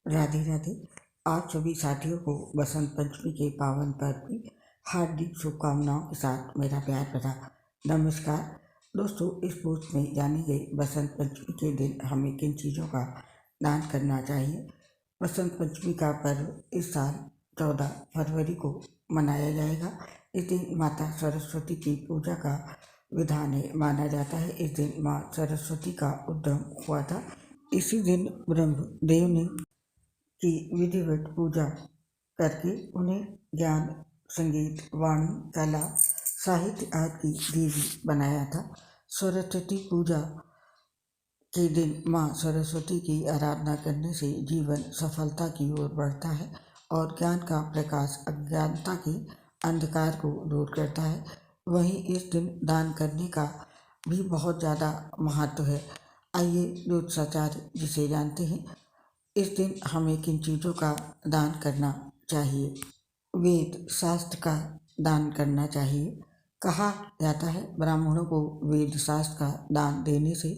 राधे राधे। आप सभी साथियों को बसंत पंचमी के पावन पर्व की हार्दिक शुभकामनाओं के साथ मेरा प्यार भरा नमस्कार। दोस्तों, इस पोस्ट में जानी गई बसंत पंचमी के दिन हमें किन चीज़ों का दान करना चाहिए। बसंत पंचमी का पर्व इस साल 14 फरवरी को मनाया जाएगा। इस दिन माता सरस्वती की पूजा का विधान है माना जाता है। इस दिन माँ सरस्वती का उद्गम हुआ था। इसी दिन ब्रह्मदेव ने की विधिवत पूजा करके उन्हें ज्ञान, संगीत, वाणी, कला, साहित्य आदि की देवी बनाया था। सरस्वती पूजा के दिन माँ सरस्वती की आराधना करने से जीवन सफलता की ओर बढ़ता है और ज्ञान का प्रकाश अज्ञानता के अंधकार को दूर करता है। वहीं इस दिन दान करने का भी बहुत ज़्यादा महत्व है। आइए दूधाचार्य जिसे जानते हैं। इस दिन हमें किन चीज़ों का दान करना चाहिए। वेद शास्त्र का दान करना चाहिए। कहा जाता है ब्राह्मणों को वेद शास्त्र का दान देने से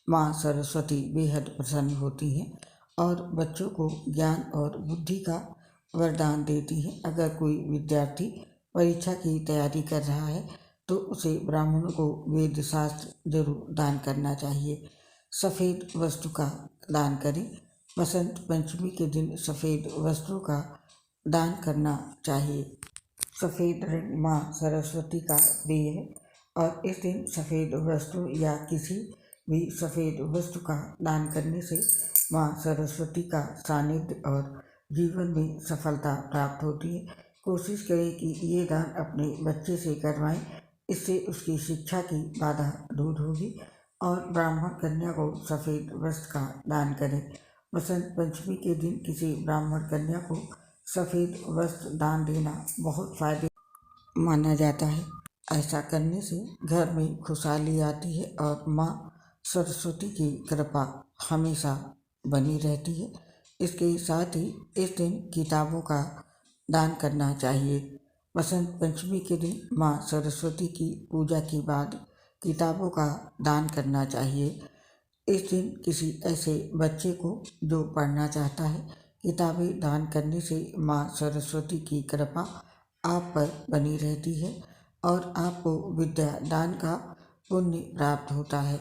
माँ सरस्वती बेहद प्रसन्न होती हैं और बच्चों को ज्ञान और बुद्धि का वरदान देती हैं। अगर कोई विद्यार्थी परीक्षा की तैयारी कर रहा है तो उसे ब्राह्मणों को वेद शास्त्र जरूर दान करना चाहिए। सफ़ेद वस्तु का दान करें। बसंत पंचमी के दिन सफ़ेद वस्त्रों का दान करना चाहिए। सफ़ेद रंग माँ सरस्वती का प्रिय है और इस दिन सफ़ेद वस्त्रों या किसी भी सफ़ेद वस्तु का दान करने से माँ सरस्वती का सानिध्य और जीवन में सफलता प्राप्त होती है। कोशिश करें कि ये दान अपने बच्चे से करवाएं। इससे उसकी शिक्षा की बाधा दूर होगी और ब्राह्मण कन्या को सफ़ेद वस्त्र का दान करें। बसंत पंचमी के दिन किसी ब्राह्मण कन्या को सफ़ेद वस्त्र दान देना बहुत फायदे माना जाता है। ऐसा करने से घर में खुशहाली आती है और माँ सरस्वती की कृपा हमेशा बनी रहती है। इसके साथ ही इस दिन किताबों का दान करना चाहिए। बसंत पंचमी के दिन माँ सरस्वती की पूजा के बाद किताबों का दान करना चाहिए। इस दिन किसी ऐसे बच्चे को जो पढ़ना चाहता है किताबें दान करने से माँ सरस्वती की कृपा आप पर बनी रहती है और आपको विद्या दान का पुण्य प्राप्त होता है।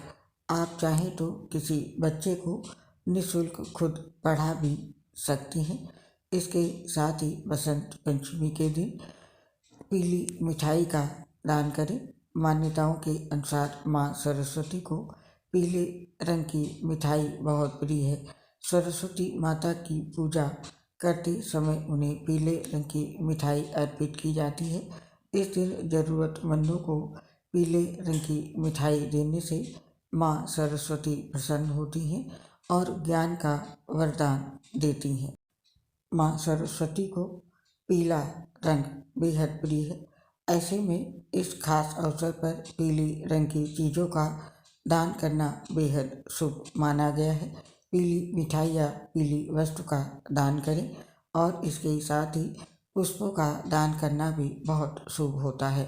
आप चाहें तो किसी बच्चे को निःशुल्क खुद पढ़ा भी सकते हैं। इसके साथ ही बसंत पंचमी के दिन पीली मिठाई का दान करें। मान्यताओं के अनुसार माँ सरस्वती को पीले रंग की मिठाई बहुत प्रिय है। सरस्वती माता की पूजा करते समय उन्हें पीले रंग की मिठाई अर्पित की जाती है। इस दिन ज़रूरतमंदों को पीले रंग की मिठाई देने से माँ सरस्वती प्रसन्न होती हैं और ज्ञान का वरदान देती हैं। माँ सरस्वती को पीला रंग बेहद प्रिय है। ऐसे में इस खास अवसर पर पीली रंग की चीज़ों का दान करना बेहद शुभ माना गया है। पीली मिठाई या पीली वस्तु का दान करें और इसके साथ ही पुष्पों का दान करना भी बहुत शुभ होता है।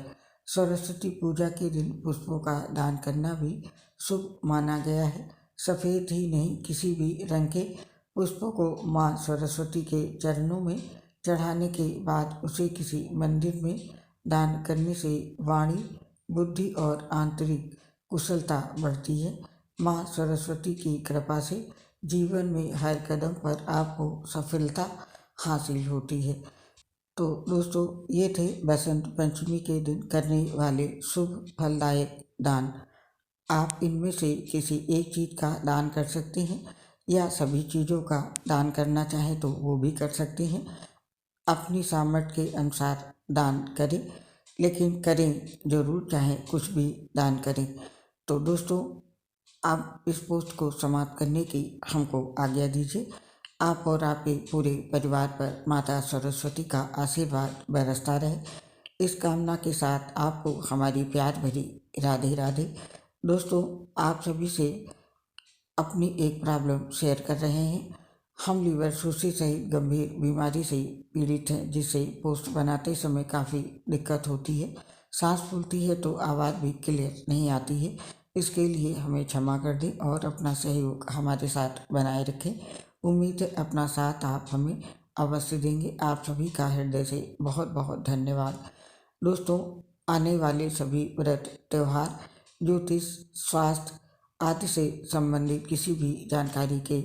सरस्वती पूजा के दिन पुष्पों का दान करना भी शुभ माना गया है। सफ़ेद ही नहीं, किसी भी रंग के पुष्पों को माँ सरस्वती के चरणों में चढ़ाने के बाद उसे किसी मंदिर में दान करने से वाणी, बुद्धि और आंतरिक कुशलता बढ़ती है। माँ सरस्वती की कृपा से जीवन में हर कदम पर आपको सफलता हासिल होती है। तो दोस्तों, ये थे बसंत पंचमी के दिन करने वाले शुभ फलदायक दान। आप इनमें से किसी एक चीज़ का दान कर सकते हैं या सभी चीज़ों का दान करना चाहें तो वो भी कर सकते हैं। अपनी सामर्थ्य के अनुसार दान करें, लेकिन करें ज़रूर, चाहे कुछ भी दान करें। तो दोस्तों, आप इस पोस्ट को समाप्त करने की हमको आज्ञा दीजिए। आप और आपके पूरे परिवार पर माता सरस्वती का आशीर्वाद बरसता रहे, इस कामना के साथ आपको हमारी प्यार भरी राधे राधे। दोस्तों, आप सभी से अपनी एक प्रॉब्लम शेयर कर रहे हैं। हम लीवर cirrhosis सहित गंभीर बीमारी से पीड़ित हैं, जिससे पोस्ट बनाते समय काफ़ी दिक्कत होती है। सांस फूलती है तो आवाज़ भी क्लियर नहीं आती है। इसके लिए हमें क्षमा कर दें और अपना सहयोग हमारे साथ बनाए रखें। उम्मीद है अपना साथ आप हमें अवश्य देंगे। आप सभी का हृदय से बहुत बहुत धन्यवाद। दोस्तों, आने वाले सभी व्रत त्यौहार, ज्योतिष, स्वास्थ्य आदि से संबंधित किसी भी जानकारी के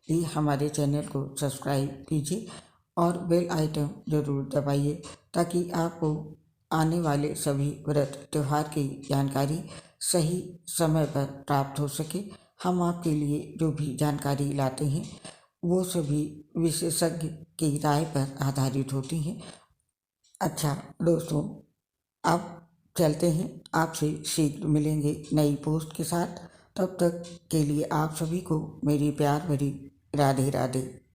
लिए हमारे चैनल को सब्सक्राइब कीजिए और बेल आइकन जरूर दबाइए, ताकि आपको आने वाले सभी व्रत त्यौहार की जानकारी सही समय पर प्राप्त हो सके। हम आपके लिए जो भी जानकारी लाते हैं वो सभी विशेषज्ञ की राय पर आधारित होती हैं। अच्छा दोस्तों, अब चलते हैं, आपसे शीघ्र मिलेंगे नई पोस्ट के साथ। तब तक के लिए आप सभी को मेरी प्यार भरी राधे राधे।